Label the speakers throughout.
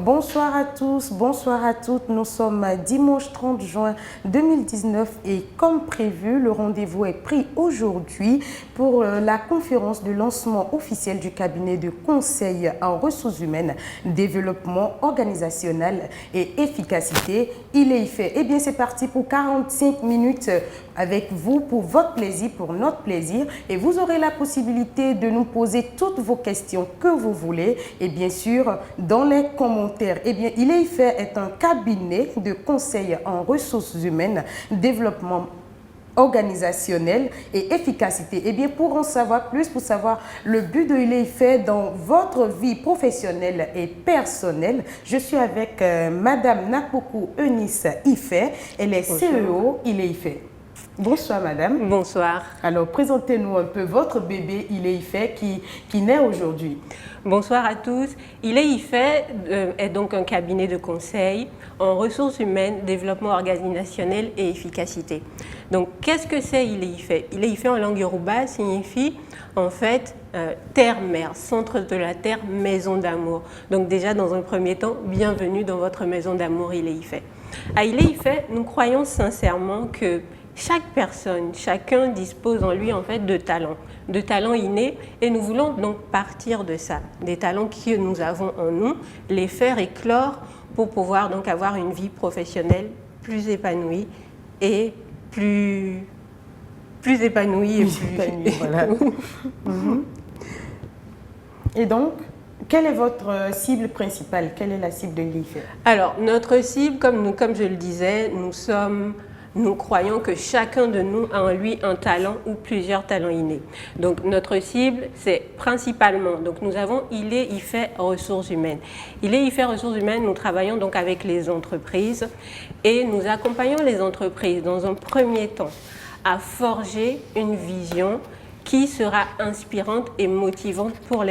Speaker 1: Bonsoir à tous, bonsoir à toutes. Nous sommes dimanche 30 juin 2019 et comme prévu, le rendez-vous est pris aujourd'hui pour la conférence de lancement officiel du cabinet de conseil en ressources humaines, développement organisationnel et efficacité. Il est fait. Eh bien, c'est parti pour 45 minutes avec vous pour votre plaisir, pour notre plaisir. Et vous aurez la possibilité de nous poser toutes vos questions que vous voulez. Et bien sûr, dans les commentaires, eh bien, Il est fait est un cabinet de conseil en ressources humaines, développement organisationnel et efficacité. Eh bien, pour en savoir plus, pour savoir le but de Il est fait dans votre vie professionnelle et personnelle, je suis avec Madame Napoku Eunice Ife. Elle est CEO Il est fait. Bonsoir madame.
Speaker 2: Bonsoir.
Speaker 1: Alors présentez-nous un peu votre bébé Il est fait qui naît aujourd'hui.
Speaker 2: Bonsoir à tous. Il est fait est donc un cabinet de conseil en ressources humaines, développement organisationnel et efficacité. Donc qu'est-ce que c'est Il est fait? Il est fait en langue yoruba signifie en fait terre-mère, centre de la terre, maison d'amour. Donc déjà dans un premier temps, bienvenue dans votre maison d'amour Il est fait. À Il est fait, nous croyons sincèrement que chaque personne, chacun dispose en lui en fait de talents innés et nous voulons donc partir de ça, des talents que nous avons en nous, les faire éclore pour pouvoir donc avoir une vie professionnelle plus épanouie et plus épanouie.
Speaker 1: Voilà. Et donc, quelle est votre cible principale? Quelle est la cible de l'IFE?
Speaker 2: Alors, notre cible, comme je le disais, nous croyons que chacun de nous a en lui un talent ou plusieurs talents innés. Donc notre cible, c'est principalement, donc nous avons Il est fait ressources humaines. Il est fait ressources humaines, nous travaillons donc avec les entreprises et nous accompagnons les entreprises dans un premier temps à forger une vision qui sera inspirante et motivante pour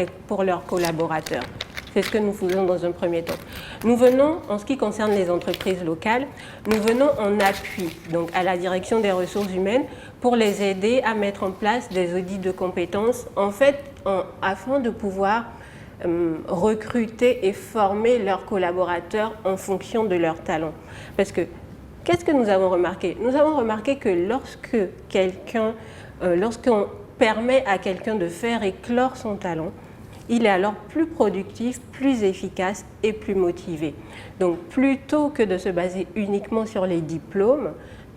Speaker 2: leurs collaborateurs. C'est ce que nous faisons dans un premier temps. Nous venons, en ce qui concerne les entreprises locales, nous venons en appui donc à la direction des ressources humaines pour les aider à mettre en place des audits de compétences, en fait, afin de pouvoir recruter et former leurs collaborateurs en fonction de leurs talents. Parce que, qu'est-ce que nous avons remarqué? Nous avons remarqué que lorsqu'on permet à quelqu'un de faire éclore son talent, il est alors plus productif, plus efficace et plus motivé. Donc plutôt que de se baser uniquement sur les diplômes,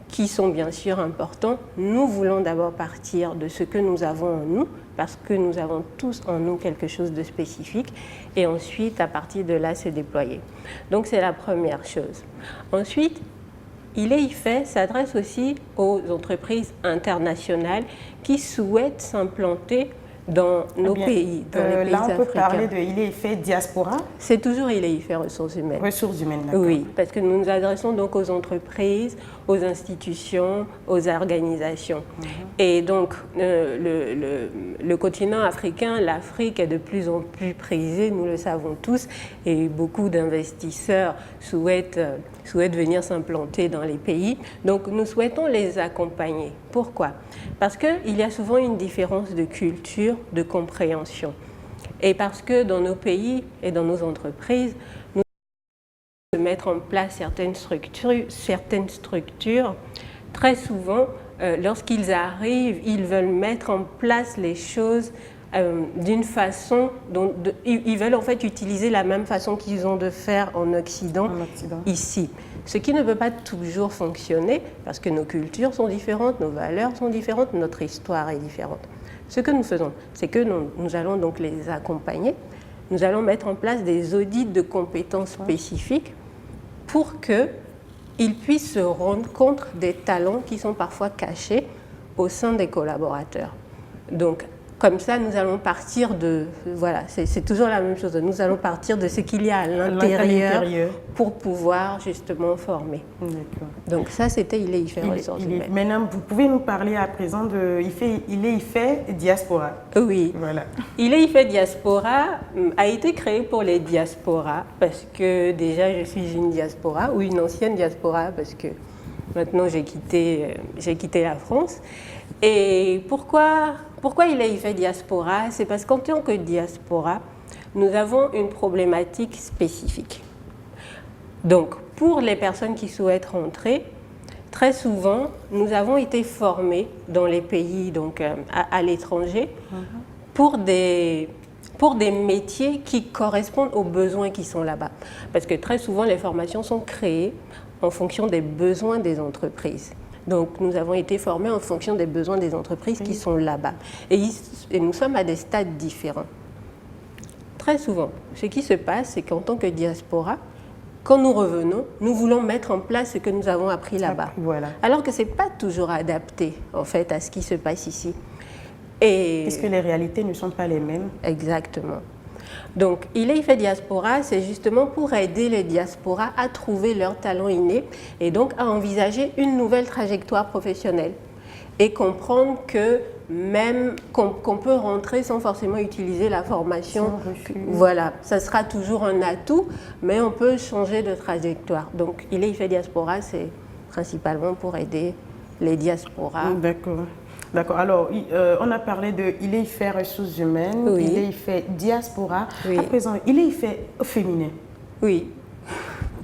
Speaker 2: qui sont bien sûr importants, nous voulons d'abord partir de ce que nous avons en nous, parce que nous avons tous en nous quelque chose de spécifique, et ensuite à partir de là se déployer. Donc c'est la première chose. Ensuite, Il est fait s'adresse aussi aux entreprises internationales qui souhaitent s'implanter dans nos pays, dans les pays
Speaker 1: là, on peut
Speaker 2: africains.
Speaker 1: parler de Il est fait diaspora.
Speaker 2: C'est toujours Il est fait ressources humaines.
Speaker 1: Ressources humaines, d'accord.
Speaker 2: Oui, parce que nous nous adressons donc aux entreprises, aux institutions, aux organisations. Et donc, le continent africain, l'Afrique est de plus en plus prisée, nous le savons tous, et beaucoup d'investisseurs souhaitent venir s'implanter dans les pays. Donc, nous souhaitons les accompagner. Pourquoi? Parce qu'il y a souvent une différence de culture, de compréhension. Et parce que dans nos pays et dans nos entreprises, nous devons mettre en place certaines structures. Très souvent, lorsqu'ils arrivent, ils veulent mettre en place les choses d'une façon dont ils veulent en fait utiliser la même façon qu'ils ont de faire en Occident, ici. Ce qui ne peut pas toujours fonctionner parce que nos cultures sont différentes, nos valeurs sont différentes, notre histoire est différente. Ce que nous faisons, c'est que nous allons donc les accompagner, nous allons mettre en place des audits de compétences spécifiques pour qu'ils puissent se rendre compte des talents qui sont parfois cachés au sein des collaborateurs. Donc, comme ça, nous allons partir de... Voilà, c'est toujours la même chose. Nous allons partir de ce qu'il y a à l'intérieur pour pouvoir justement former. Donc ça, c'était Il est fait ressources humaines.
Speaker 1: Maintenant, vous pouvez nous parler à présent de Il est fait diaspora.
Speaker 2: Oui.
Speaker 1: Voilà.
Speaker 2: Il est fait diaspora a été créé pour les diasporas parce que déjà, je suis une diaspora ou une ancienne diaspora parce que maintenant, j'ai quitté la France. Et pourquoi Il est fait diaspora? C'est parce qu'en tant que diaspora, nous avons une problématique spécifique. Donc, pour les personnes qui souhaitent rentrer, très souvent, nous avons été formés dans les pays, donc à l'étranger, pour des métiers qui correspondent aux besoins qui sont là-bas. Parce que très souvent, les formations sont créées en fonction des besoins des entreprises. Donc, nous avons été formés en fonction des besoins des entreprises qui sont là-bas. Et nous sommes à des stades différents. Très souvent, ce qui se passe, c'est qu'en tant que diaspora, quand nous revenons, nous voulons mettre en place ce que nous avons appris là-bas.
Speaker 1: Voilà.
Speaker 2: Alors que ce n'est pas toujours adapté, en fait, à ce qui se passe ici.
Speaker 1: Puisque les réalités ne sont pas les mêmes.
Speaker 2: Exactement. Donc, ILEIFE Diaspora, c'est justement pour aider les diasporas à trouver leur talent inné et donc à envisager une nouvelle trajectoire professionnelle et comprendre que même qu'on peut rentrer sans forcément utiliser la formation. Voilà, ça sera toujours un atout, mais on peut changer de trajectoire. Donc, ILEIFE Diaspora, c'est principalement pour aider les diasporas.
Speaker 1: D'accord. D'accord. Alors, on a parlé de ILEIFE Ressources Humaines,
Speaker 2: oui.
Speaker 1: ILEIFE Diaspora.
Speaker 2: Oui.
Speaker 1: À présent, ILEIFE Féminin.
Speaker 2: Oui.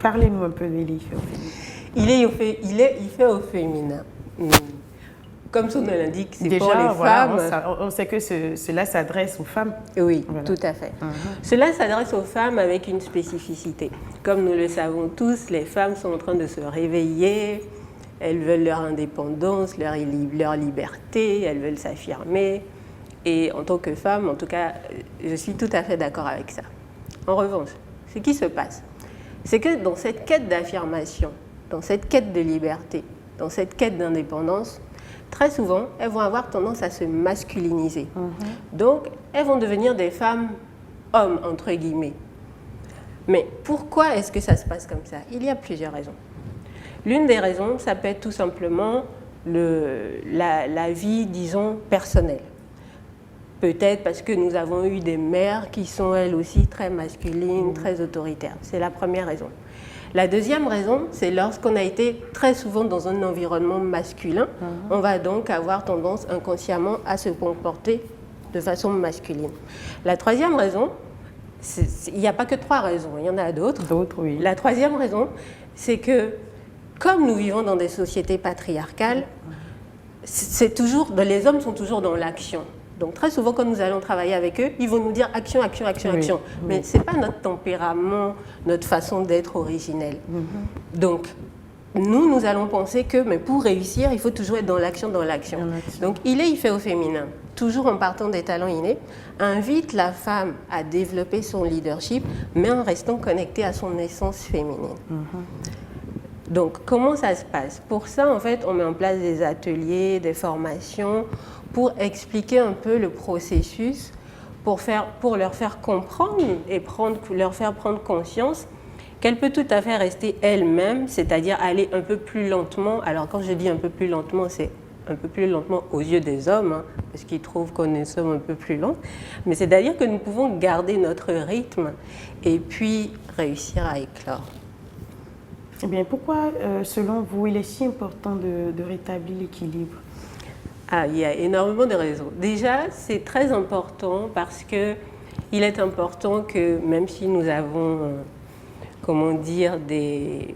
Speaker 1: Parlez-nous un peu de ILEIFE Féminin.
Speaker 2: ILEIFE au féminin. Comme son nom l'indique, c'est pour les
Speaker 1: voilà,
Speaker 2: femmes.
Speaker 1: On sait que cela s'adresse aux femmes.
Speaker 2: Oui,
Speaker 1: voilà.
Speaker 2: Tout à fait. Cela s'adresse aux femmes avec une spécificité. Comme nous le savons tous, les femmes sont en train de se réveiller. Elles veulent leur indépendance, leur liberté, elles veulent s'affirmer. Et en tant que femme, en tout cas, je suis tout à fait d'accord avec ça. En revanche, ce qui se passe, c'est que dans cette quête d'affirmation, dans cette quête de liberté, dans cette quête d'indépendance, très souvent, elles vont avoir tendance à se masculiniser. Donc, elles vont devenir des femmes hommes, entre guillemets. Mais pourquoi est-ce que ça se passe comme ça? Il y a plusieurs raisons. L'une des raisons, ça peut être tout simplement la vie, disons, personnelle. Peut-être parce que nous avons eu des mères qui sont elles aussi très masculines, très autoritaires. C'est la première raison. La deuxième raison, c'est lorsqu'on a été très souvent dans un environnement masculin, on va donc avoir tendance inconsciemment à se comporter de façon masculine. La troisième raison, il n'y a pas que trois raisons, il y en a d'autres.
Speaker 1: D'autres, oui.
Speaker 2: La troisième raison, c'est que comme nous vivons dans des sociétés patriarcales, les hommes sont toujours dans l'action. Donc très souvent, quand nous allons travailler avec eux, ils vont nous dire action, action, action, action.
Speaker 1: Oui.
Speaker 2: Mais ce n'est pas notre tempérament, notre façon d'être originelle. Donc, nous allons penser que mais pour réussir, il faut toujours être dans l'action, dans l'action. Donc, ILEIFE au féminin, toujours en partant des talents innés, invite la femme à développer son leadership, mais en restant connectée à son essence féminine. Donc, comment ça se passe? Pour ça, en fait, on met en place des ateliers, des formations pour expliquer un peu le processus, pour leur faire comprendre et leur faire prendre conscience qu'elle peut tout à fait rester elle-même, c'est-à-dire aller un peu plus lentement. Alors, quand je dis un peu plus lentement, c'est un peu plus lentement aux yeux des hommes, hein, parce qu'ils trouvent qu'on sommes un peu plus lents. Mais c'est-à-dire que nous pouvons garder notre rythme et puis réussir à éclore.
Speaker 1: Eh bien, pourquoi, selon vous, il est si important de rétablir l'équilibre?
Speaker 2: Il y a énormément de raisons. Déjà, c'est très important parce qu'il est important que, même si nous avons, comment dire, des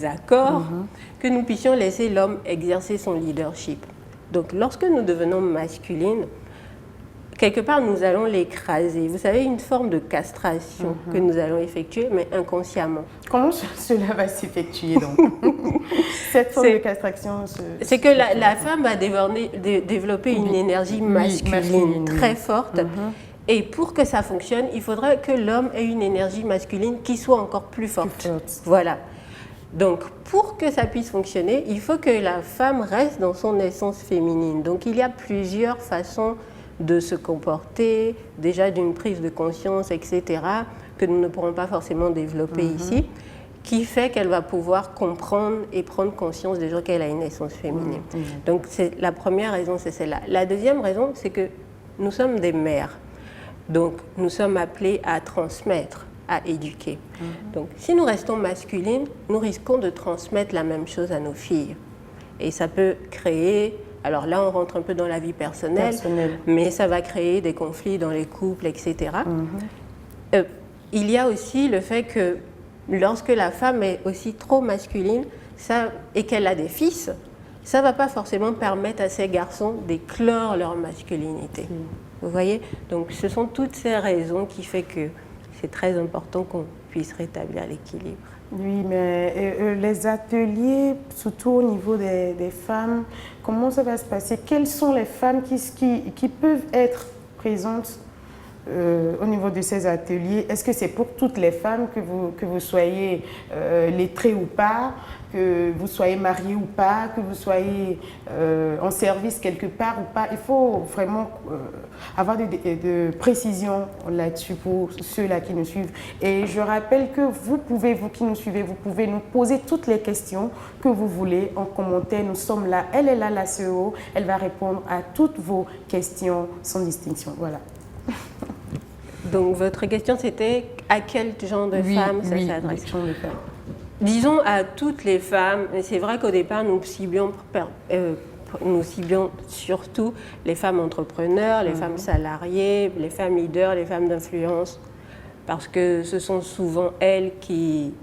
Speaker 2: accords, que nous puissions laisser l'homme exercer son leadership. Donc, lorsque nous devenons masculines, quelque part, nous allons l'écraser. Vous savez, une forme de castration que nous allons effectuer, mais inconsciemment.
Speaker 1: Comment cela va s'effectuer, donc? Cette forme de castration...
Speaker 2: C'est que la femme va développer une énergie masculine très forte. Et pour que ça fonctionne, il faudrait que l'homme ait une énergie masculine qui soit encore plus forte. Voilà. Donc, pour que ça puisse fonctionner, il faut que la femme reste dans son essence féminine. Donc, il y a plusieurs façons de se comporter, déjà d'une prise de conscience, etc., que nous ne pourrons pas forcément développer ici, qui fait qu'elle va pouvoir comprendre et prendre conscience déjà qu'elle a une essence féminine. Donc, la première raison, c'est celle-là. La deuxième raison, c'est que nous sommes des mères. Donc, nous sommes appelés à transmettre, à éduquer. Donc, si nous restons masculines, nous risquons de transmettre la même chose à nos filles. Et ça peut créer... Alors là, on rentre un peu dans la vie personnelle, mais ça va créer des conflits dans les couples, etc. Il y a aussi le fait que lorsque la femme est aussi trop masculine et qu'elle a des fils, ça ne va pas forcément permettre à ces garçons d'éclore leur masculinité. Vous voyez? Donc ce sont toutes ces raisons qui font que c'est très important qu'on puisse rétablir l'équilibre.
Speaker 1: Oui, mais les ateliers, surtout au niveau des femmes, comment ça va se passer? Quelles sont les femmes qui peuvent être présentes au niveau de ces ateliers? Est-ce que c'est pour toutes les femmes, que vous soyez lettrées ou pas, que vous soyez mariée ou pas, que vous soyez en service quelque part ou pas? Il faut vraiment avoir de précisions là-dessus pour ceux-là qui nous suivent. Et je rappelle que vous qui nous suivez, vous pouvez nous poser toutes les questions que vous voulez en commentaire. Nous sommes là, elle est là, la CEO, elle va répondre à toutes vos questions sans distinction. Voilà.
Speaker 2: Donc votre question c'était à quel genre de femmes ça s'adresse? Disons à toutes les femmes, mais c'est vrai qu'au départ nous ciblions surtout les femmes entrepreneurs, les femmes salariées, les femmes leaders, les femmes d'influence, parce que ce sont souvent elles qui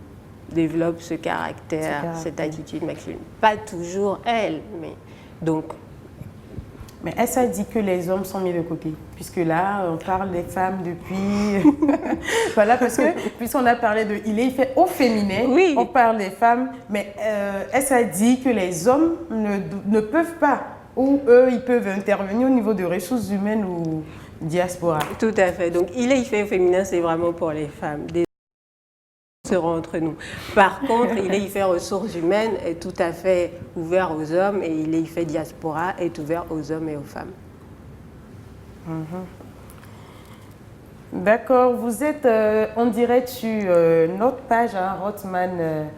Speaker 2: développent ce caractère, cette attitude masculine. Pas toujours elles, mais donc...
Speaker 1: Mais est-ce à dire que les hommes sont mis de côté? Puisque là, on parle des femmes depuis... voilà, parce que puisqu'on a parlé de il fait au féminin, oui. On parle des femmes, mais est-ce à dire que les hommes ne peuvent pas, ou eux, ils peuvent intervenir au niveau de ressources humaines ou diaspora?
Speaker 2: Tout à fait. Donc, il fait au féminin, c'est vraiment pour les femmes. Seront entre nous. Par contre, il fait ressources humaines est tout à fait ouvert aux hommes et il fait diaspora est ouvert aux hommes et aux femmes.
Speaker 1: D'accord, vous êtes en direct sur notre page, Rothman.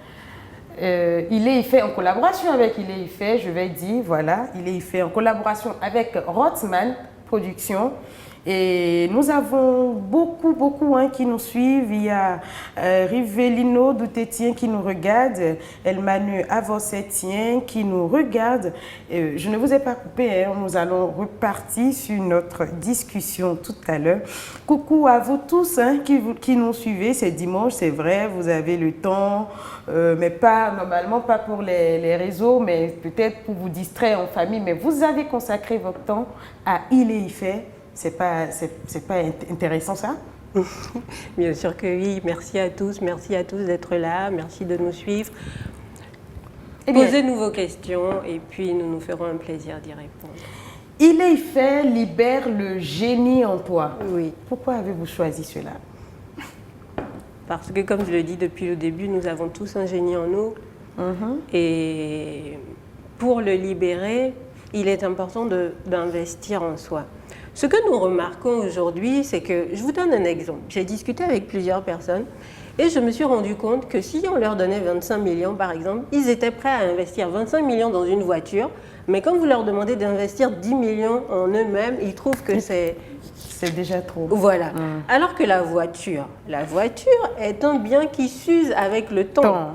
Speaker 1: Il fait en collaboration avec il fait, je vais dire, voilà, il fait en collaboration avec Rothman Productions. Et nous avons beaucoup qui nous suivent. Il y a Rivelino Doutetien qui nous regarde, Elmanu Avossetien qui nous regarde. Je ne vous ai pas coupé, hein, nous allons repartir sur notre discussion tout à l'heure. Coucou à vous tous qui nous suivez, c'est dimanche, c'est vrai, vous avez le temps, mais normalement pas pour les réseaux, mais peut-être pour vous distraire en famille, mais vous avez consacré votre temps à Il fait. C'est pas intéressant ça?
Speaker 2: Bien sûr que oui. Merci à tous d'être là. Merci de nous suivre. Posez-nous vos questions et puis nous nous ferons un plaisir d'y répondre.
Speaker 1: Il fait libère le génie en toi.
Speaker 2: Oui.
Speaker 1: Pourquoi avez-vous choisi cela?
Speaker 2: Parce que comme je le dis depuis le début, nous avons tous un génie en nous. Et pour le libérer, il est important d'investir en soi. Ce que nous remarquons aujourd'hui, c'est que, je vous donne un exemple. J'ai discuté avec plusieurs personnes et je me suis rendu compte que si on leur donnait 25 millions par exemple, ils étaient prêts à investir 25 millions dans une voiture, mais quand vous leur demandez d'investir 10 millions en eux-mêmes, ils trouvent que c'est
Speaker 1: déjà trop.
Speaker 2: Voilà. Alors que la voiture est un bien qui s'use avec le temps.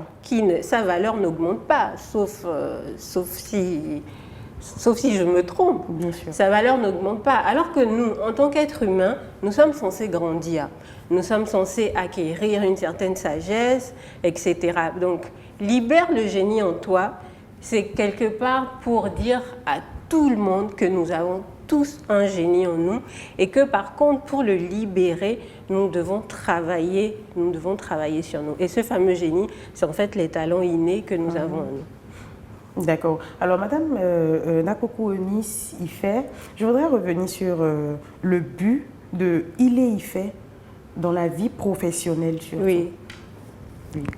Speaker 2: Sa valeur n'augmente pas, sauf si je me trompe, sa valeur n'augmente pas. Alors que nous, en tant qu'êtres humains, nous sommes censés grandir. Nous sommes censés acquérir une certaine sagesse, etc. Donc, libère le génie en toi, c'est quelque part pour dire à tout le monde que nous avons tous un génie en nous et que par contre, pour le libérer, nous devons travailler sur nous. Et ce fameux génie, c'est en fait les talents innés que nous avons en nous.
Speaker 1: D'accord. Alors, Madame Nakoko Eunice Ife, je voudrais revenir sur le but de Ife dans la vie professionnelle. Surtout.
Speaker 2: Oui.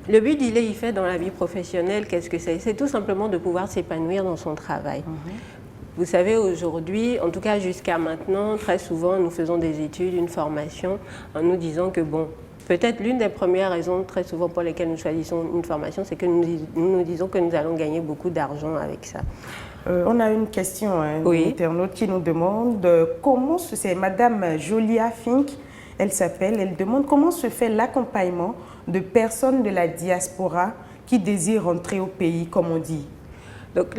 Speaker 2: Le but d'Ife dans la vie professionnelle, qu'est-ce que c'est? C'est tout simplement de pouvoir s'épanouir dans son travail. Vous savez, aujourd'hui, en tout cas jusqu'à maintenant, très souvent, nous faisons des études, une formation, en nous disant que bon, peut-être l'une des premières raisons très souvent pour lesquelles nous choisissons une formation, c'est que nous disons que nous allons gagner beaucoup d'argent avec ça.
Speaker 1: On a une question, une internaute qui nous demande comment c'est Madame Jolia Fink, elle demande comment se fait l'accompagnement de personnes de la diaspora qui désirent rentrer au pays, comme on dit.
Speaker 2: Donc,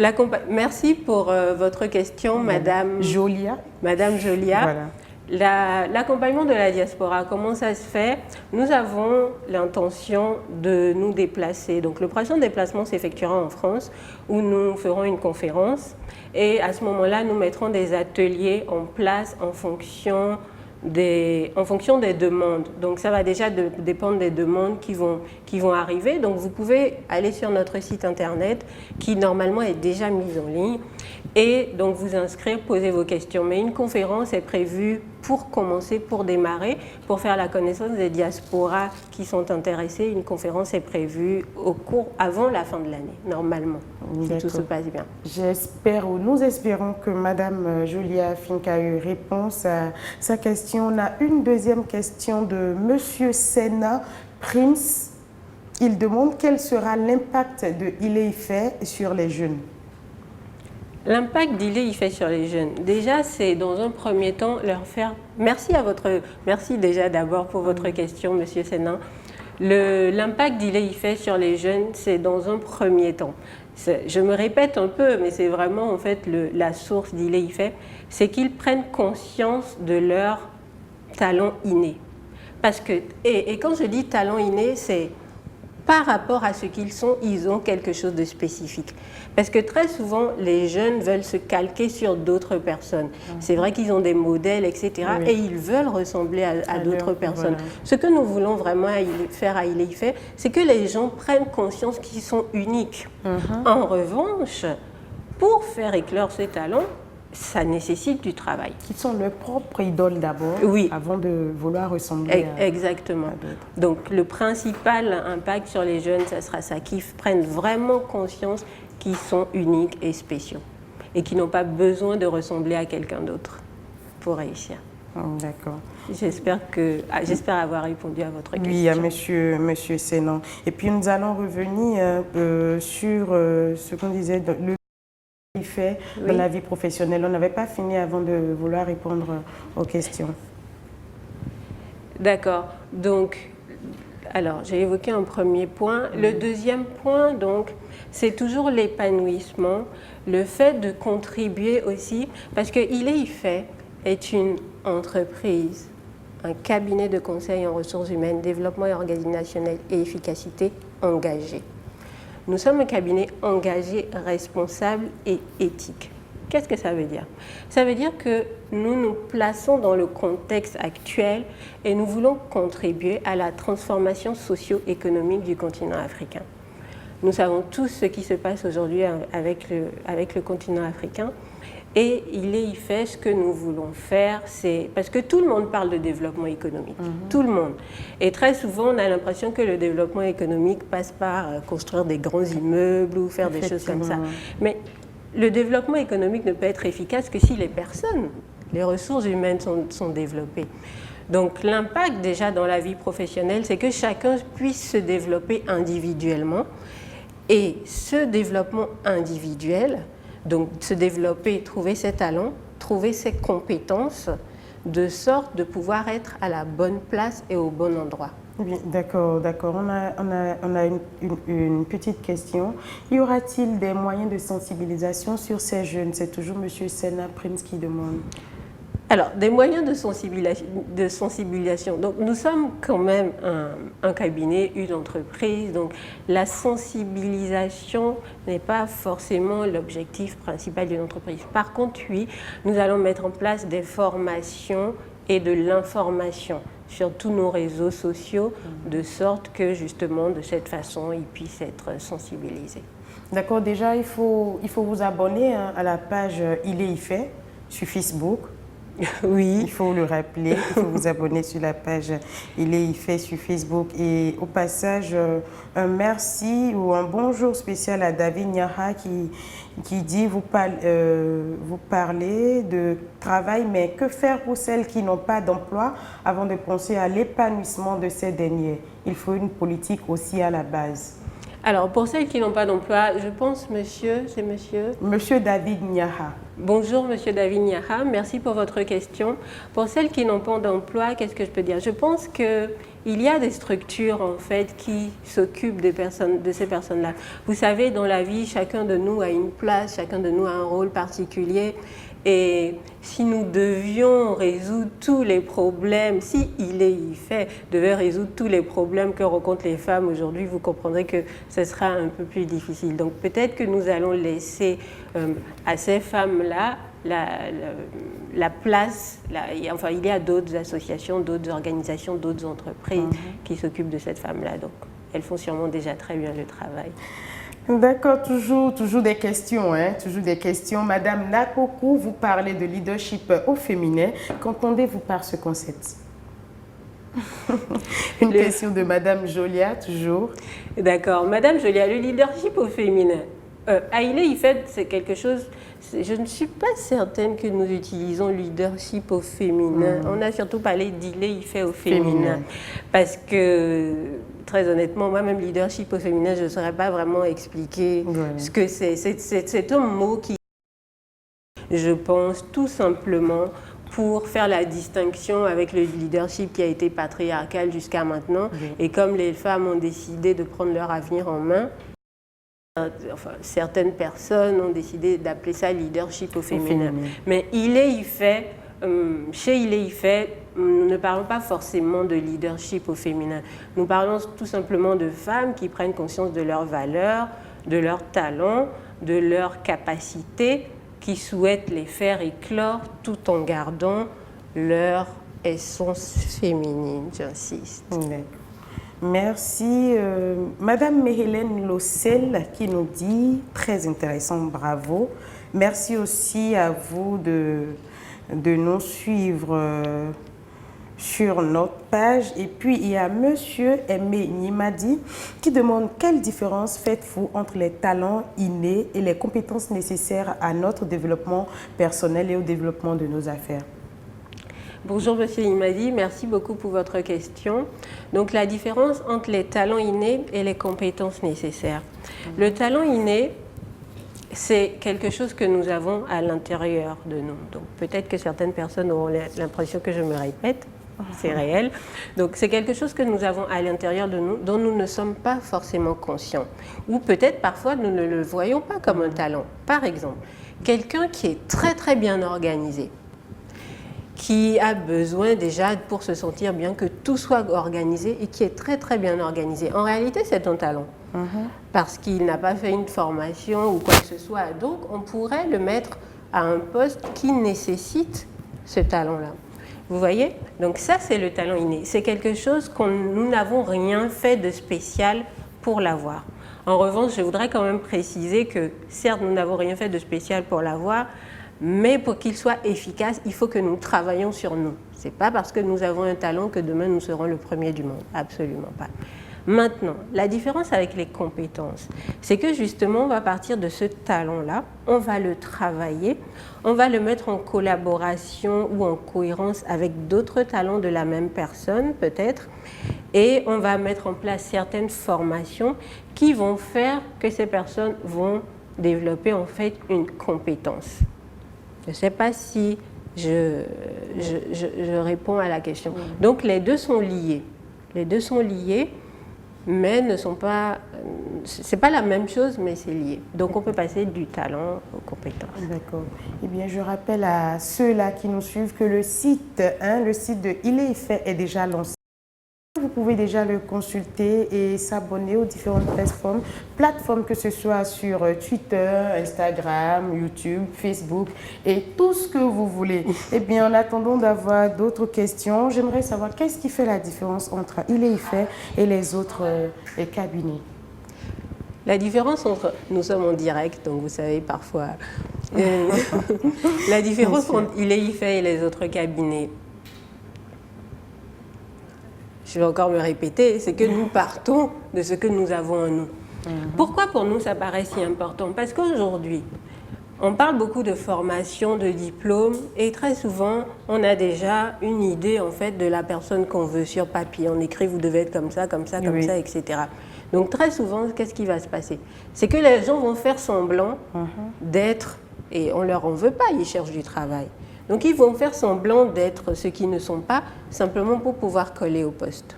Speaker 2: merci pour votre question, Madame Jolia. Madame Jolia.
Speaker 1: Voilà.
Speaker 2: L'accompagnement de la diaspora, comment ça se fait? Nous avons l'intention de nous déplacer. Donc le prochain déplacement s'effectuera en France où nous ferons une conférence et à ce moment-là, nous mettrons des ateliers en place en fonction des demandes. Donc ça va déjà dépendre des demandes qui vont arriver. Donc vous pouvez aller sur notre site internet qui normalement est déjà mis en ligne et donc vous inscrire, poser vos questions. Mais une conférence est prévue pour commencer, pour démarrer, pour faire la connaissance des diasporas qui sont intéressés. Une conférence est prévue avant la fin de l'année, normalement, si tout se passe bien.
Speaker 1: J'espère, ou nous espérons que Madame Julia Finca a eu réponse à sa question. On a une deuxième question de Monsieur Senna Prince. Il demande quel sera l'impact de Ile-Ife sur les jeunes.
Speaker 2: L'impact d'Ile-Ife sur les jeunes, déjà, c'est dans un premier temps leur faire... Merci déjà d'abord pour votre question, Monsieur Sénin. L'impact d'Ile-Ife sur les jeunes, c'est dans un premier temps. Je me répète un peu, mais c'est vraiment en fait la source d'Ile-Ife, c'est qu'ils prennent conscience de leur talent inné. Parce que, et quand je dis talent inné, c'est par rapport à ce qu'ils sont, ils ont quelque chose de spécifique. Parce que très souvent, les jeunes veulent se calquer sur d'autres personnes. C'est vrai qu'ils ont des modèles, etc. Oui. Et ils veulent ressembler à d'autres personnes. Voilà. Ce que nous voulons vraiment faire à Ile-Ife, c'est que les gens prennent conscience qu'ils sont uniques. En revanche, pour faire éclore ces talents, ça nécessite du travail.
Speaker 1: Qu'ils sont leur propre idole d'abord,
Speaker 2: oui,
Speaker 1: avant de vouloir ressembler
Speaker 2: exactement. Donc le principal impact sur les jeunes, ça sera ça, qu'ils prennent vraiment conscience qu'ils sont uniques et spéciaux et qu'ils n'ont pas besoin de ressembler à quelqu'un d'autre pour réussir.
Speaker 1: D'accord.
Speaker 2: J'espère avoir répondu à votre question.
Speaker 1: Oui, à monsieur Sénan. Et puis nous allons revenir sur ce qu'on disait, le fait dans la vie professionnelle. On n'avait pas fini avant de vouloir répondre aux questions.
Speaker 2: D'accord. Donc, alors, j'ai évoqué un premier point. Le deuxième point, donc, c'est toujours l'épanouissement, le fait de contribuer aussi, parce que Ile-Ife est une entreprise, un cabinet de conseil en ressources humaines, développement organisationnel et efficacité engagé. Nous sommes un cabinet engagé, responsable et éthique. Qu'est-ce que ça veut dire? Ça veut dire que nous nous plaçons dans le contexte actuel et nous voulons contribuer à la transformation socio-économique du continent africain. Nous savons tous ce qui se passe aujourd'hui avec le continent africain. Et Ile-Ife, ce que nous voulons faire, c'est... Parce que tout le monde parle de développement économique, tout le monde. Et très souvent, on a l'impression que le développement économique passe par construire des grands immeubles ou faire des choses comme ça. Mais le développement économique ne peut être efficace que si les personnes, les ressources humaines sont développées. Donc l'impact déjà dans la vie professionnelle, c'est que chacun puisse se développer individuellement. Et ce développement individuel... Donc, se développer, trouver ses talents, trouver ses compétences, de sorte de pouvoir être à la bonne place et au bon endroit.
Speaker 1: Oui, d'accord. On a une petite question. Y aura-t-il des moyens de sensibilisation sur ces jeunes? C'est toujours M. Senna Prince qui demande.
Speaker 2: Alors, des moyens de sensibilisation. Donc, nous sommes quand même un cabinet, une entreprise. Donc, la sensibilisation n'est pas forcément l'objectif principal d'une entreprise. Par contre, oui, nous allons mettre en place des formations et de l'information sur tous nos réseaux sociaux, de sorte que, justement, de cette façon, ils puissent être sensibilisés.
Speaker 1: D'accord. Déjà, il faut vous abonner à la page Ile-Ife sur Facebook.
Speaker 2: Oui.
Speaker 1: Il faut le rappeler, il faut vous abonner sur la page Ile-Ife sur Facebook. Et au passage, un merci ou un bonjour spécial à David Niaha qui dit vous parlez de travail, mais que faire pour celles qui n'ont pas d'emploi avant de penser à l'épanouissement de ces derniers? Il faut une politique aussi à la base.
Speaker 2: Alors, pour celles qui n'ont pas d'emploi, je pense, monsieur, c'est monsieur?
Speaker 1: Monsieur David Niaha.
Speaker 2: Bonjour Monsieur David Niaha, merci pour votre question. Pour celles qui n'ont pas d'emploi, qu'est-ce que je peux dire? Je pense qu'il y a des structures en fait qui s'occupent de ces personnes-là. Vous savez, dans la vie, chacun de nous a une place, chacun de nous a un rôle particulier. Et si nous devions résoudre tous les problèmes, si IFE devait résoudre tous les problèmes que rencontrent les femmes aujourd'hui, vous comprendrez que ce sera un peu plus difficile. Donc peut-être que nous allons laisser à ces femmes-là la place. Enfin, il y a d'autres associations, d'autres organisations, d'autres entreprises qui s'occupent de cette femme-là. Donc elles font sûrement déjà très bien le travail.
Speaker 1: D'accord, toujours des questions, hein, toujours des questions. Madame Nakokou, vous parlez de leadership au féminin. Qu'entendez-vous par ce concept? Une question de Madame Jolia, toujours.
Speaker 2: D'accord. Madame Jolia, le leadership au féminin. À IFE, c'est quelque chose... Je ne suis pas certaine que nous utilisons leadership au féminin. On a surtout parlé d'IFE au féminin. Parce que, très honnêtement, moi-même, leadership au féminin, je ne saurais pas vraiment expliquer ce que c'est. C'est un mot qui, je pense, tout simplement pour faire la distinction avec le leadership qui a été patriarcal jusqu'à maintenant. Et comme les femmes ont décidé de prendre leur avenir en main, enfin, certaines personnes ont décidé d'appeler ça leadership au féminin. Mais chez IFE, nous ne parlons pas forcément de leadership au féminin. Nous parlons tout simplement de femmes qui prennent conscience de leurs valeurs, de leurs talents, de leurs capacités, qui souhaitent les faire éclore tout en gardant leur essence féminine, j'insiste.
Speaker 1: Merci. Madame Mehélène Lossel qui nous dit, très intéressant, bravo. Merci aussi à vous de nous suivre sur notre page. Et puis, il y a Monsieur Aimé Nimadi qui demande quelle différence faites-vous entre les talents innés et les compétences nécessaires à notre développement personnel et au développement de nos affaires.
Speaker 2: Bonjour Monsieur Nimadi, merci beaucoup pour votre question. Donc la différence entre les talents innés et les compétences nécessaires. Le talent inné, c'est quelque chose que nous avons à l'intérieur de nous. Donc peut-être que certaines personnes auront l'impression que je me répète, c'est réel. Donc c'est quelque chose que nous avons à l'intérieur de nous dont nous ne sommes pas forcément conscients. Ou peut-être parfois nous ne le voyons pas comme un talent. Par exemple, quelqu'un qui est très très bien organisé, qui a besoin déjà pour se sentir bien que tout soit organisé et qui est très très bien organisé. En réalité, c'est un talent parce qu'il n'a pas fait une formation ou quoi que ce soit. Donc, on pourrait le mettre à un poste qui nécessite ce talent-là. Vous voyez? Donc ça, c'est le talent inné. C'est quelque chose que nous n'avons rien fait de spécial pour l'avoir. En revanche, je voudrais quand même préciser que certes, nous n'avons rien fait de spécial pour l'avoir, mais pour qu'il soit efficace, il faut que nous travaillions sur nous. Ce n'est pas parce que nous avons un talent que demain nous serons le premier du monde. Absolument pas. Maintenant, la différence avec les compétences, c'est que justement, on va partir de ce talent-là, on va le travailler, on va le mettre en collaboration ou en cohérence avec d'autres talents de la même personne, peut-être, et on va mettre en place certaines formations qui vont faire que ces personnes vont développer en fait une compétence. Je ne sais pas si je réponds à la question. Donc, les deux sont liés. Les deux sont liés, mais ne sont pas... C'est pas la même chose, mais c'est lié. Donc, on peut passer du talent aux compétences.
Speaker 1: D'accord. Eh bien, je rappelle à ceux-là qui nous suivent que le site de IFE est déjà lancé. Vous pouvez déjà le consulter et s'abonner aux différentes plateformes que ce soit sur Twitter, Instagram, YouTube, Facebook et tout ce que vous voulez. Eh bien, en attendant d'avoir d'autres questions, j'aimerais savoir qu'est-ce qui fait la différence entre IFE et les autres cabinets.
Speaker 2: La différence entre... Nous sommes en direct, donc vous savez, parfois... la différence entre IFE et les autres cabinets, je vais encore me répéter, c'est que nous partons de ce que nous avons en nous. Pourquoi pour nous ça paraît si important? Parce qu'aujourd'hui, on parle beaucoup de formation, de diplôme, et très souvent, on a déjà une idée en fait de la personne qu'on veut sur papier. On écrit, vous devez être comme ça, comme ça, comme ça, etc. Donc très souvent, qu'est-ce qui va se passer? C'est que les gens vont faire semblant d'être et on ne leur en veut pas, ils cherchent du travail. Donc ils vont faire semblant d'être ce qu'ils ne sont pas, simplement pour pouvoir coller au poste.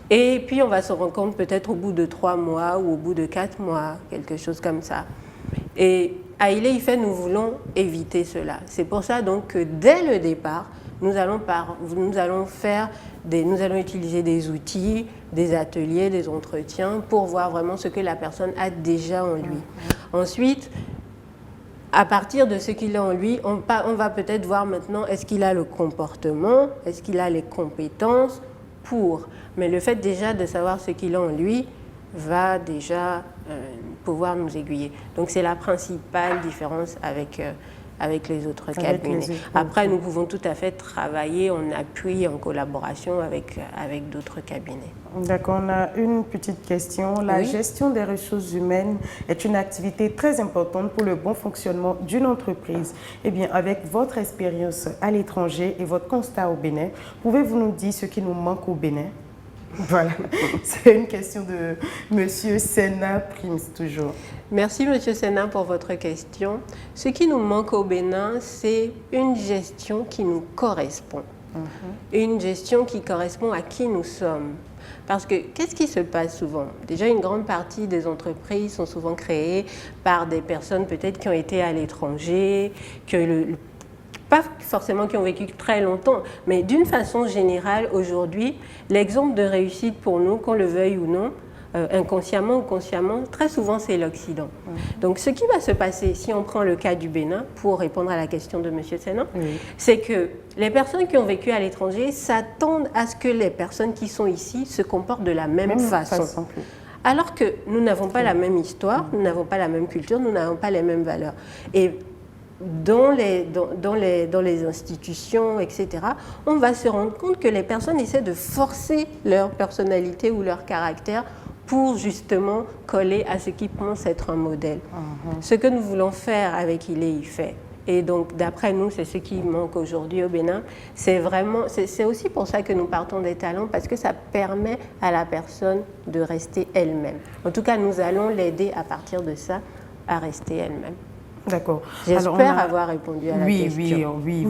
Speaker 2: Et puis on va se rendre compte peut-être au bout de 3 mois ou au bout de 4 mois, quelque chose comme ça. Et à ILE-IFE, nous voulons éviter cela. C'est pour ça donc que dès le départ, nous allons utiliser des outils, des ateliers, des entretiens pour voir vraiment ce que la personne a déjà en lui. Ensuite, à partir de ce qu'il a en lui, on va peut-être voir maintenant, est-ce qu'il a le comportement, est-ce qu'il a les compétences pour. Mais le fait déjà de savoir ce qu'il a en lui va déjà pouvoir nous aiguiller. Donc c'est la principale différence avec les autres cabinets. Après, nous pouvons tout à fait travailler en appui, en collaboration avec d'autres cabinets.
Speaker 1: D'accord, on a une petite question. La gestion des ressources humaines est une activité très importante pour le bon fonctionnement d'une entreprise. Eh bien, avec votre expérience à l'étranger et votre constat au Bénin, pouvez-vous nous dire ce qui nous manque au Bénin? Voilà, c'est une question de Monsieur Senna Prims, toujours.
Speaker 2: Merci Monsieur Senna pour votre question. Ce qui nous manque au Bénin, c'est une gestion qui nous correspond. Une gestion qui correspond à qui nous sommes. Parce que qu'est-ce qui se passe souvent? Déjà, une grande partie des entreprises sont souvent créées par des personnes peut-être qui ont été à l'étranger, pas forcément qui ont vécu très longtemps, mais d'une façon générale, aujourd'hui, l'exemple de réussite pour nous, qu'on le veuille ou non, inconsciemment ou consciemment, très souvent c'est l'Occident. Donc ce qui va se passer, si on prend le cas du Bénin, pour répondre à la question de M. Senna, c'est que les personnes qui ont vécu à l'étranger s'attendent à ce que les personnes qui sont ici se comportent de la même façon. Alors que nous n'avons pas la même histoire, nous n'avons pas la même culture, nous n'avons pas les mêmes valeurs. Et dans les institutions, etc., on va se rendre compte que les personnes essaient de forcer leur personnalité ou leur caractère pour justement coller à ce qu'ils pensent être un modèle. Ce que nous voulons faire avec ILE-IFE, et donc d'après nous, c'est ce qui manque aujourd'hui au Bénin, c'est aussi pour ça que nous partons des talents, parce que ça permet à la personne de rester elle-même. En tout cas, nous allons l'aider à partir de ça à rester elle-même.
Speaker 1: D'accord.
Speaker 2: J'espère avoir répondu à la question.
Speaker 1: Oui,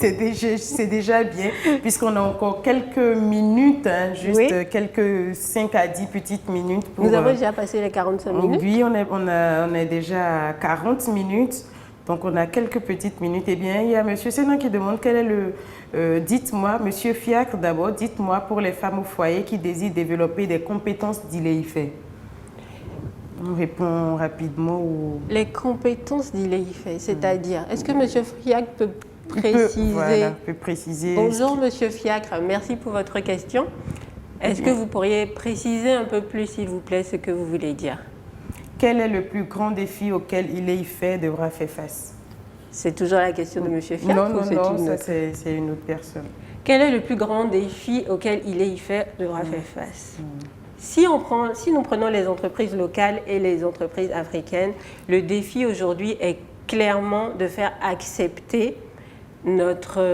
Speaker 1: c'est déjà bien, puisqu'on a encore quelques minutes, juste quelques 5 à 10 petites minutes.
Speaker 2: Nous avons déjà passé les 45 minutes.
Speaker 1: Oui, on est déjà à 40 minutes, donc on a quelques petites minutes. Eh bien, il y a M. Senna qui demande quel est dites-moi, M. Fiacre d'abord, dites-moi pour les femmes au foyer qui désirent développer des compétences d'ILE-IFE. On répond rapidement.
Speaker 2: Les compétences d'ILE-IFE, c'est-à-dire, est-ce que M. Fiacre peut préciser?
Speaker 1: Peut préciser.
Speaker 2: Bonjour M. Fiacre, merci pour votre question. Est-ce que vous pourriez préciser un peu plus, s'il vous plaît, ce que vous voulez dire?
Speaker 1: Quel est le plus grand défi auquel ILE-IFE devra faire face?
Speaker 2: C'est toujours la question de M. Fiacre?
Speaker 1: Non, ça c'est une autre personne.
Speaker 2: Quel est le plus grand défi auquel ILE-IFE devra faire face? Si nous prenons les entreprises locales et les entreprises africaines, le défi aujourd'hui est clairement de faire accepter ce que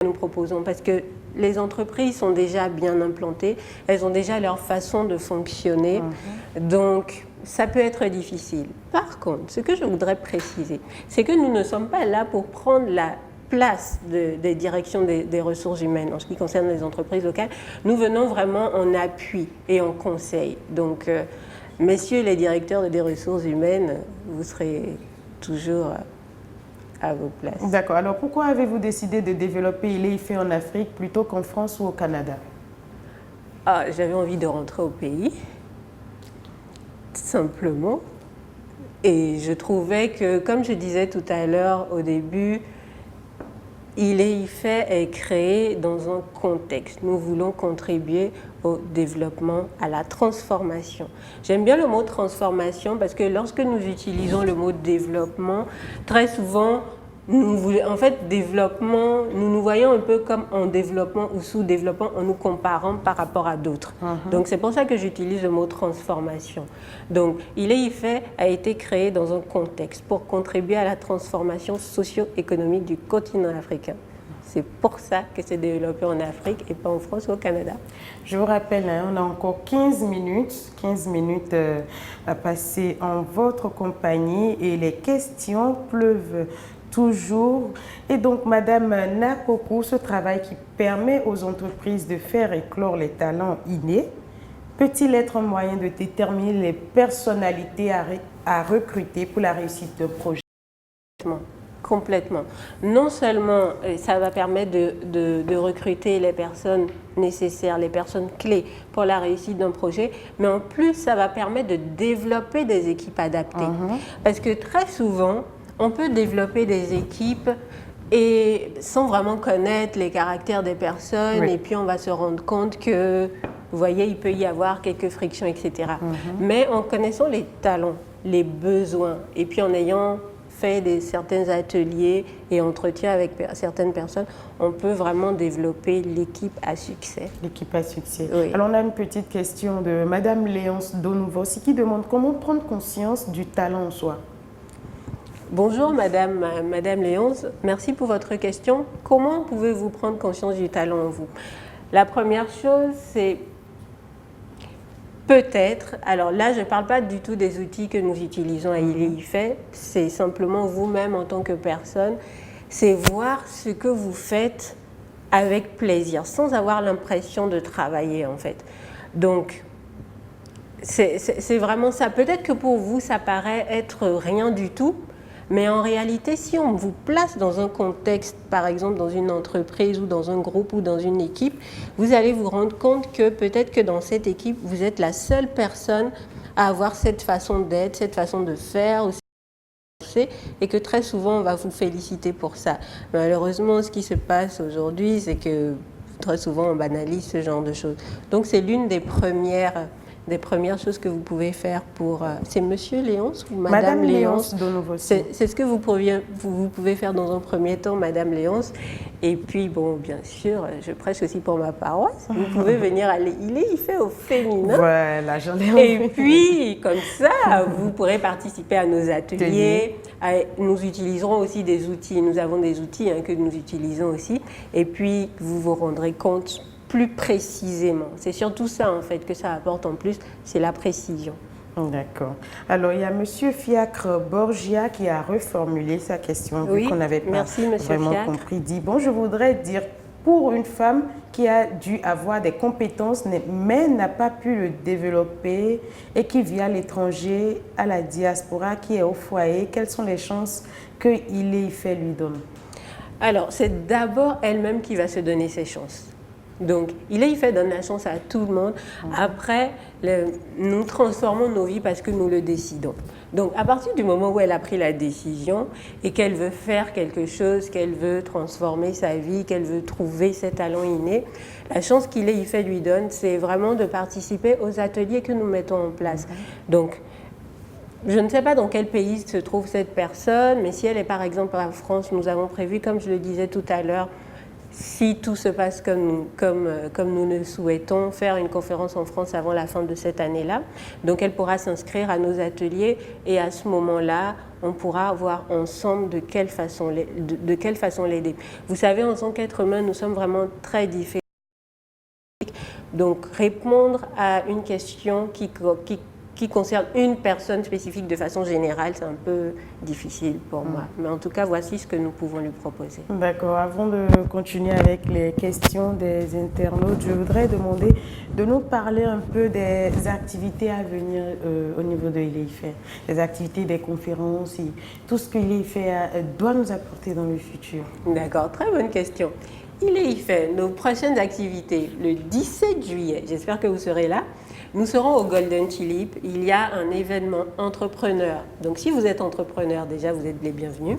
Speaker 2: nous proposons, parce que les entreprises sont déjà bien implantées, elles ont déjà leur façon de fonctionner, donc ça peut être difficile. Par contre, ce que je voudrais préciser, c'est que nous ne sommes pas là pour prendre la place des directions des ressources humaines en ce qui concerne les entreprises locales. Nous venons vraiment en appui et en conseil. Donc, messieurs les directeurs des ressources humaines, vous serez toujours à vos places.
Speaker 1: D'accord. Alors, pourquoi avez-vous décidé de développer ILE-IFE en Afrique plutôt qu'en France ou au Canada?
Speaker 2: J'avais envie de rentrer au pays, simplement. Et je trouvais que, comme je disais tout à l'heure au début, ILE-IFE est créé dans un contexte. Nous voulons contribuer au développement, à la transformation. J'aime bien le mot transformation parce que lorsque nous utilisons le mot développement, très souvent, en fait, développement, nous nous voyons un peu comme en développement ou sous-développement en nous comparant par rapport à d'autres. Donc, c'est pour ça que j'utilise le mot transformation. Donc, ILE-IFE a été créé dans un contexte pour contribuer à la transformation socio-économique du continent africain. C'est pour ça que c'est développé en Afrique et pas en France ou au Canada.
Speaker 1: Je vous rappelle, on a encore 15 minutes à passer en votre compagnie et les questions pleuvent toujours. Et donc, Madame Nakoko, ce travail qui permet aux entreprises de faire éclore les talents innés, peut-il être un moyen de déterminer les personnalités à recruter pour la réussite de projet?
Speaker 2: Complètement. Non seulement ça va permettre de recruter les personnes nécessaires, les personnes clés pour la réussite d'un projet, mais en plus ça va permettre de développer des équipes adaptées. Parce que très souvent, on peut développer des équipes et sans vraiment connaître les caractères des personnes, et puis on va se rendre compte que, vous voyez, il peut y avoir quelques frictions, etc. Mais en connaissant les talents, les besoins, et puis en ayant fait certains ateliers et entretiens avec certaines personnes, on peut vraiment développer l'équipe à succès.
Speaker 1: L'équipe à succès.
Speaker 2: Oui.
Speaker 1: Alors, on a une petite question de Madame Léonce Donouvos qui demande comment prendre conscience du talent en soi.
Speaker 2: Bonjour Madame Léonce, merci pour votre question. Comment pouvez-vous prendre conscience du talent en vous? La première chose, c'est peut-être, alors là, je ne parle pas du tout des outils que nous utilisons à ILEIFET, c'est simplement vous-même en tant que personne, c'est voir ce que vous faites avec plaisir, sans avoir l'impression de travailler en fait. Donc, c'est vraiment ça. Peut-être que pour vous, ça paraît être rien du tout, mais en réalité, si on vous place dans un contexte, par exemple dans une entreprise ou dans un groupe ou dans une équipe, vous allez vous rendre compte que peut-être que dans cette équipe, vous êtes la seule personne à avoir cette façon d'être, cette façon de faire, et que très souvent, on va vous féliciter pour ça. Malheureusement, ce qui se passe aujourd'hui, c'est que très souvent, on banalise ce genre de choses. Donc, c'est l'une des premières choses que vous pouvez faire pour... c'est Monsieur Léonce ou Madame Léonce? C'est ce que vous pouvez faire dans un premier temps, Madame Léonce. Et puis, bon, bien sûr, je prêche aussi pour ma paroisse. Vous pouvez venir à l'ILEIFET au féminin.
Speaker 1: Voilà, j'en ai envie.
Speaker 2: Et puis, comme ça, vous pourrez participer à nos ateliers. Nous utiliserons aussi des outils. Nous avons des outils que nous utilisons aussi. Et puis, vous vous rendrez compte plus précisément. C'est surtout ça, en fait, que ça apporte en plus, c'est la précision.
Speaker 1: D'accord. Alors, il y a Monsieur Fiacre Borgia qui a reformulé sa question, vu qu'on n'avait pas vraiment compris. Il dit, bon, je voudrais dire, pour une femme qui a dû avoir des compétences, mais n'a pas pu le développer et qui vit à l'étranger, à la diaspora, qui est au foyer, quelles sont les chances que ILEIFET lui donne? Alors, c'est d'abord elle-même qui va se donner ses chances. Donc, ILEIFET donne la chance à tout le monde. Après, nous transformons nos vies parce que nous le décidons. Donc, à partir du moment où elle a pris la décision et qu'elle veut faire quelque chose, qu'elle veut transformer sa vie, qu'elle veut trouver ses talents innés, la chance qu'ILEIFET lui donne, c'est vraiment de participer aux ateliers que nous mettons en place. Donc, je ne sais pas dans quel pays se trouve cette personne, mais si elle est par exemple en France, nous avons prévu, comme je le disais tout à l'heure, si tout se passe comme nous le souhaitons, faire une conférence en France avant la fin de cette année-là. Donc, elle pourra s'inscrire à nos ateliers et à ce moment-là, on pourra voir ensemble de quelle façon l'aider. Vous savez, en tant qu'être humain, nous sommes vraiment très différents. Donc, répondre à une question qui concerne une personne spécifique de façon générale, c'est un peu difficile pour moi. Mais en tout cas, voici ce que nous pouvons lui proposer. D'accord. Avant de continuer avec les questions des internautes, je voudrais demander de nous parler un peu des activités à venir au niveau de ILEIFET, des activités, des conférences, et tout ce que ILEIFET doit nous apporter dans le futur. D'accord, très bonne question. ILEIFET, nos prochaines activités, le 17 juillet, j'espère que vous serez là. Nous serons au Golden Tulip. Il y a un événement entrepreneur. Donc, si vous êtes entrepreneur, déjà, vous êtes les bienvenus.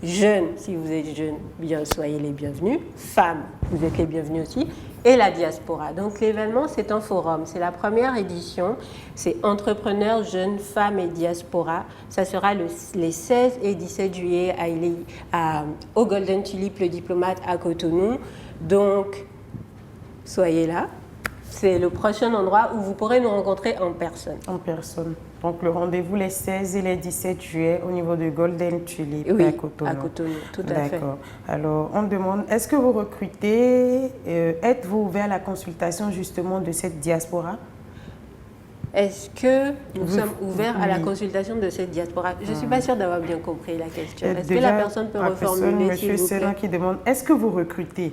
Speaker 1: Jeunes, si vous êtes jeunes, bien soyez les bienvenus. Femmes, vous êtes les bienvenus aussi. Et la diaspora. Donc, l'événement, c'est un forum. C'est la première édition. C'est entrepreneurs, jeunes, femmes et diaspora. Ça sera les 16 et 17 juillet au Golden Tulip, le diplomate à Cotonou. Donc, soyez là.
Speaker 2: C'est le prochain endroit où vous pourrez nous rencontrer en personne.
Speaker 1: En personne. Donc le rendez-vous les 16 et les 17 juillet au niveau de Golden Tulip
Speaker 2: Oui,
Speaker 1: à Cotonou.
Speaker 2: à Cotonou, tout à fait.
Speaker 1: D'accord. Alors on demande, est-ce que vous recrutez, êtes-vous ouvert à la consultation justement de cette diaspora?
Speaker 2: Est-ce que nous sommes ouverts à la consultation de cette diaspora? Je ne suis pas sûre d'avoir bien compris la question. Est-ce que la personne peut reformuler, s'il vous plaît?
Speaker 1: Monsieur Sénat qui demande, est-ce que vous recrutez?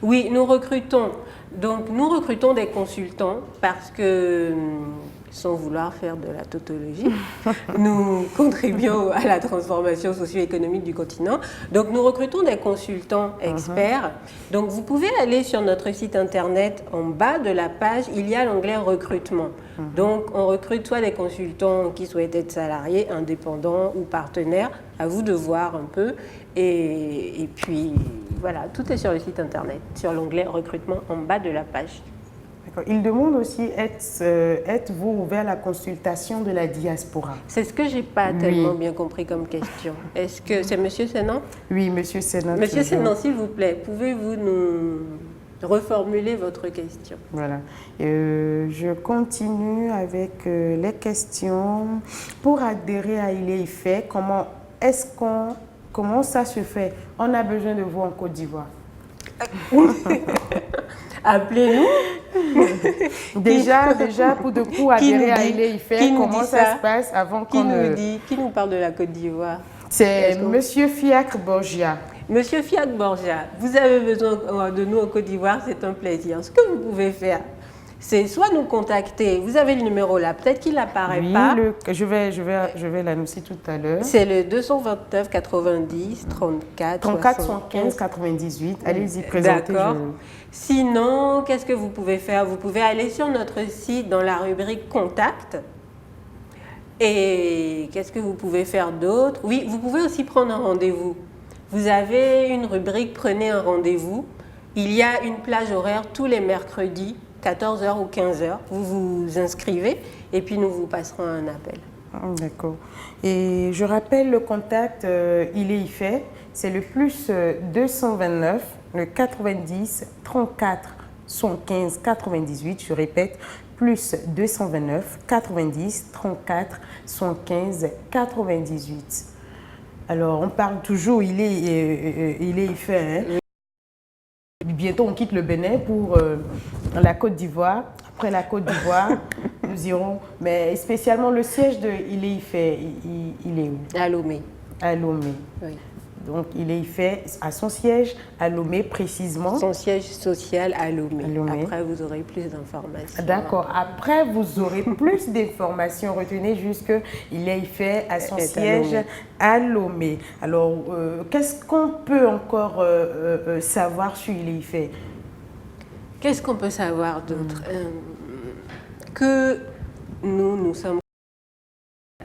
Speaker 2: Oui, nous recrutons. Donc, nous recrutons des consultants parce que, sans vouloir faire de la tautologie, nous contribuons à la transformation socio-économique du continent. Donc, nous recrutons des consultants experts. Donc, vous pouvez aller sur notre site internet. En bas de la page, il y a l'onglet recrutement. Donc, on recrute soit des consultants qui souhaitent être salariés, indépendants ou partenaires. À vous de voir un peu. Et puis, voilà, tout est sur le site internet, sur l'onglet recrutement en bas de la page.
Speaker 1: D'accord. Il demande aussi, êtes-vous ouvert à la consultation de la diaspora?
Speaker 2: C'est ce que je n'ai pas tellement bien compris comme question. Est-ce que c'est Monsieur Sénan?
Speaker 1: Oui, Monsieur Sénan.
Speaker 2: Monsieur Sénan, s'il vous plaît, pouvez-vous nous reformuler votre question?
Speaker 1: Voilà. Je continue avec les questions. Pour adhérer à ILE-IFE, comment ça se fait? On a besoin de vous en Côte d'Ivoire.
Speaker 2: Appelez-nous.
Speaker 1: Déjà, pour de coup adhérer à ILE-IFE, comment ça se passe avant qu'on
Speaker 2: Qui nous parle de la Côte d'Ivoire?
Speaker 1: C'est Monsieur Fiacre Borgia.
Speaker 2: Monsieur Fiacre Borgia, vous avez besoin de nous en Côte d'Ivoire, c'est un plaisir. Ce que vous pouvez faire, c'est soit nous contacter, vous avez le numéro là, peut-être qu'il n'apparaît pas.
Speaker 1: Je vais l'annoncer tout à l'heure.
Speaker 2: C'est le 229 90 34
Speaker 1: 75 98. Allez-y, présentez.
Speaker 2: D'accord. Sinon, qu'est-ce que vous pouvez faire? Vous pouvez aller sur notre site dans la rubrique Contact. Et qu'est-ce que vous pouvez faire d'autre? Oui, vous pouvez aussi prendre un rendez-vous. Vous avez une rubrique Prenez un rendez-vous. Il y a une plage horaire tous les mercredis, 14h ou 15h. Vous vous inscrivez et puis nous vous passerons un appel.
Speaker 1: D'accord. Et je rappelle le contact ILE-IFE, c'est le plus 229, le 90 34 75 98. Je répète, plus 229 90 34 75 98. Alors, on parle toujours ILE-IFE. Hein? Bientôt, on quitte le Bénin pour la Côte d'Ivoire. Après la Côte d'Ivoire, nous irons. Mais spécialement, le siège de ILE-IFE, il est où?
Speaker 2: À Lomé.
Speaker 1: À Lomé.
Speaker 2: Oui.
Speaker 1: Donc, ILE-IFE a son siège à Lomé précisément.
Speaker 2: Son siège social à Lomé.
Speaker 1: Lomé.
Speaker 2: Après, vous aurez plus d'informations.
Speaker 1: D'accord. Après, vous aurez plus d'informations. Retenez juste que ILE-IFE a son siège à Lomé. Alors, qu'est-ce qu'on peut encore savoir sur ILE-IFE?
Speaker 2: Qu'est-ce qu'on peut savoir d'autre? Que nous sommes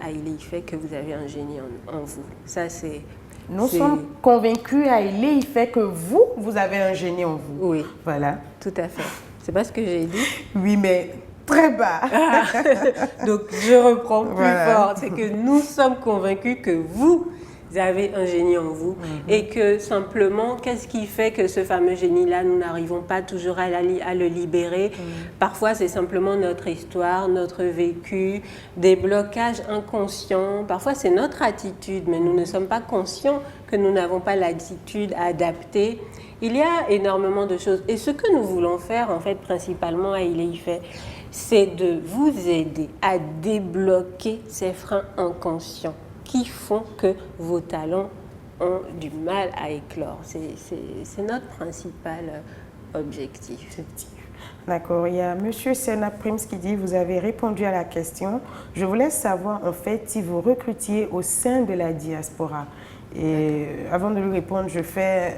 Speaker 2: à ILE-IFE, que vous avez un génie en vous. Ça, c'est...
Speaker 1: Nous sommes convaincus à ILE-IFE que vous avez un génie en vous.
Speaker 2: Oui.
Speaker 1: Voilà.
Speaker 2: Tout à fait. C'est pas ce que j'ai dit?
Speaker 1: Oui, mais très bas.
Speaker 2: Donc, je reprends plus fort. C'est que nous sommes convaincus que vous avez un génie en vous et que simplement, qu'est-ce qui fait que ce fameux génie-là, nous n'arrivons pas toujours à le libérer? Parfois, c'est simplement notre histoire, notre vécu, des blocages inconscients. Parfois, c'est notre attitude, mais nous ne sommes pas conscients que nous n'avons pas l'attitude à adapter. Il y a énormément de choses. Et ce que nous voulons faire, en fait, principalement à ILE-IFE, c'est de vous aider à débloquer ces freins inconscients qui font que vos talents ont du mal à éclore. C'est notre principal objectif.
Speaker 1: D'accord. Il y a Monsieur Sénat Prims qui dit, vous avez répondu à la question. Je voulais savoir en fait si vous recrutiez au sein de la diaspora. Et avant de lui répondre, je fais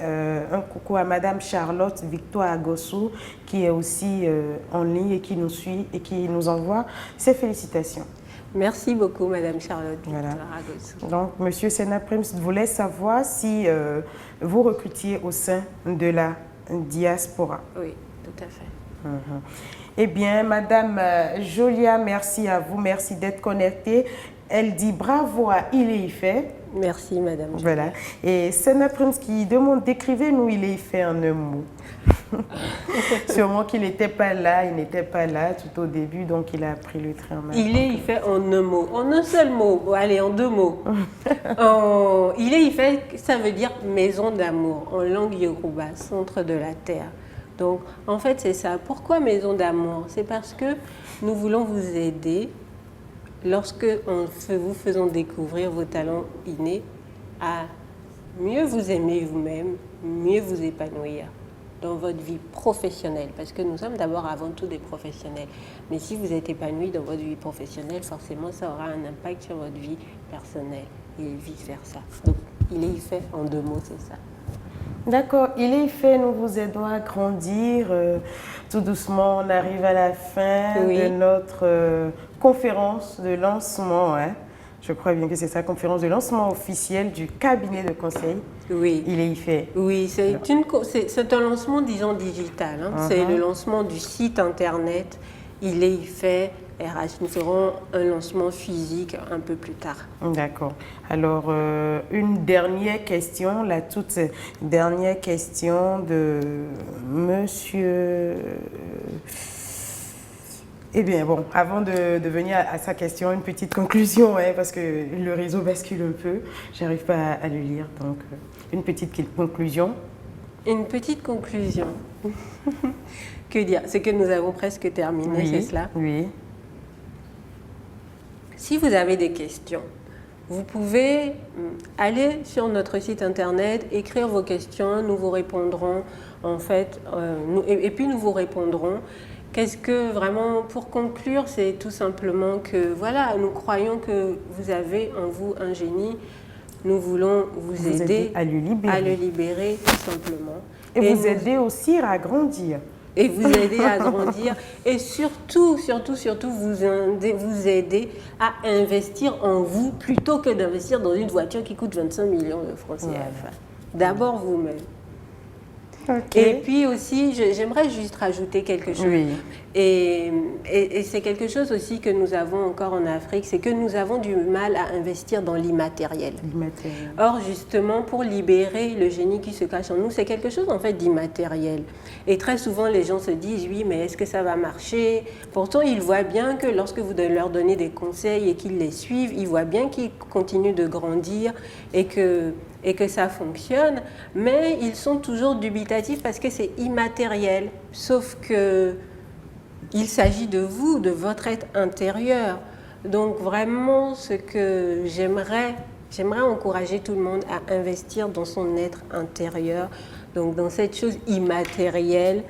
Speaker 1: un coucou à Madame Charlotte Victoire Agossou qui est aussi en ligne et qui nous suit et qui nous envoie ses félicitations.
Speaker 2: Merci beaucoup, Madame Charlotte.
Speaker 1: Voilà. Donc, Monsieur Sénat Prims voulait savoir si vous recrutiez au sein de la diaspora.
Speaker 2: Oui, tout à fait.
Speaker 1: Eh bien, Madame Jolia, merci à vous. Merci d'être connectée. Elle dit bravo à ILE-IFE.
Speaker 2: Merci, Madame Jolia.
Speaker 1: Voilà. Et Sénat Prims qui demande, décrivez-nous ILE-IFE en un mot. Sûrement qu'il n'était pas là, il n'était pas là tout au début, donc il a pris le train.
Speaker 2: Il fait en un mot, en un seul mot, bon, allez, en deux mots. Il fait, ça veut dire maison d'amour, en langue yoruba, centre de la terre. Donc, en fait, c'est ça. Pourquoi maison d'amour? C'est parce que nous voulons vous aider lorsque vous faisons découvrir vos talents innés à mieux vous aimer vous-même, mieux vous épanouir dans votre vie professionnelle, parce que nous sommes d'abord avant tout des professionnels. Mais si vous êtes épanoui dans votre vie professionnelle, forcément ça aura un impact sur votre vie personnelle et vice-versa. Donc il est fait en deux mots, c'est ça.
Speaker 1: D'accord, il est fait, nous vous aidons à grandir. Tout doucement, on arrive à la fin de notre conférence de lancement. Hein. Je crois bien que c'est sa conférence de lancement officielle du cabinet de conseil.
Speaker 2: Oui.
Speaker 1: Il est fait.
Speaker 2: Oui, c'est un lancement, disons, digital. Hein. C'est le lancement du site internet. Il est fait. RH, nous ferons un lancement physique un peu plus tard.
Speaker 1: D'accord. Alors, une dernière question, la toute dernière question de monsieur... Eh bien, bon, avant de venir à sa question, une petite conclusion, hein, parce que le réseau bascule un peu. Je n'arrive pas à le lire, donc une petite conclusion.
Speaker 2: Une petite conclusion. Que dire? C'est que nous avons presque terminé,
Speaker 1: oui,
Speaker 2: c'est cela?
Speaker 1: Oui.
Speaker 2: Si vous avez des questions, vous pouvez aller sur notre site internet, écrire vos questions, nous vous répondrons en fait, et puis nous vous répondrons. Qu'est-ce que vraiment, pour conclure, c'est tout simplement que voilà, nous croyons que vous avez en vous un génie, nous voulons vous aider
Speaker 1: à le
Speaker 2: libérer tout simplement.
Speaker 1: Et vous aider aussi à grandir.
Speaker 2: Et vous aider à grandir et surtout vous aider à investir en vous plutôt que d'investir dans une voiture qui coûte 25 millions de francs CFA. D'abord vous-même. Okay. Et puis aussi, j'aimerais juste rajouter quelque chose.
Speaker 1: Oui.
Speaker 2: Et c'est quelque chose aussi que nous avons encore en Afrique, c'est que nous avons du mal à investir dans l'immatériel. Or, justement, pour libérer le génie qui se cache en nous, c'est quelque chose en fait d'immatériel. Et très souvent, les gens se disent, oui, mais est-ce que ça va marcher? Pourtant, ils voient bien que lorsque vous leur donnez des conseils et qu'ils les suivent, ils voient bien qu'ils continuent de grandir et que ça fonctionne, mais ils sont toujours dubitatifs parce que c'est immatériel. Sauf que il s'agit de vous, de votre être intérieur. Donc vraiment, ce que j'aimerais encourager tout le monde à investir dans son être intérieur, donc dans cette chose immatérielle,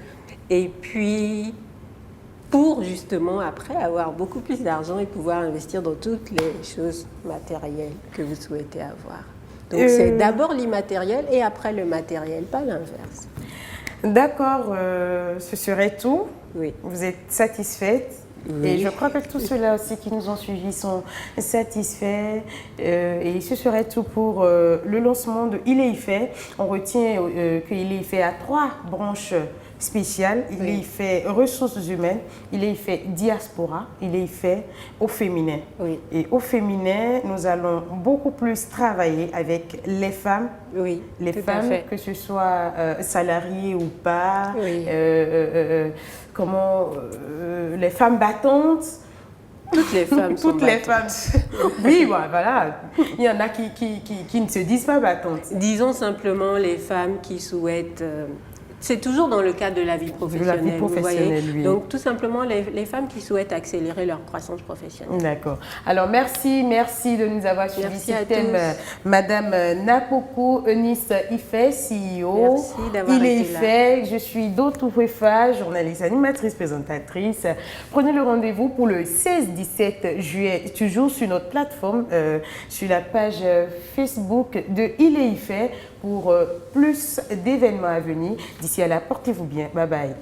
Speaker 2: et puis pour justement après avoir beaucoup plus d'argent et pouvoir investir dans toutes les choses matérielles que vous souhaitez avoir. Donc c'est d'abord l'immatériel et après le matériel, pas l'inverse.
Speaker 1: D'accord, ce serait tout.
Speaker 2: Oui.
Speaker 1: Vous êtes satisfaite. Oui. Et je crois que tous ceux-là aussi qui nous ont suivis sont satisfaits. Et ce serait tout pour le lancement de Il est fait. On retient qu'il est fait à 3 branches spéciales. Il est fait ressources humaines, il est fait diaspora, il est fait au féminin.
Speaker 2: Oui.
Speaker 1: Et au féminin, nous allons beaucoup plus travailler avec les femmes.
Speaker 2: Oui,
Speaker 1: les femmes, que ce soit salariées ou pas.
Speaker 2: Oui.
Speaker 1: Les femmes battantes.
Speaker 2: Toutes les femmes sont
Speaker 1: Toutes les femmes. Oui, voilà. Il y en a qui ne se disent pas battantes.
Speaker 2: Disons simplement les femmes qui souhaitent... C'est toujours dans le cadre de la vie professionnelle, vous voyez.
Speaker 1: Oui.
Speaker 2: Donc, tout simplement, les femmes qui souhaitent accélérer leur croissance professionnelle.
Speaker 1: D'accord. Alors, merci de nous avoir suivis. C'était Madame Napoko Eunice Ife, CEO.
Speaker 2: Merci d'avoir été là.
Speaker 1: Fait. Je suis Dotou Wefa, journaliste, animatrice, présentatrice. Prenez le rendez-vous pour le 16-17 juillet, toujours sur notre plateforme, sur la page Facebook de Il est fait, pour plus d'événements à venir. D'ici là, portez-vous bien. Bye bye.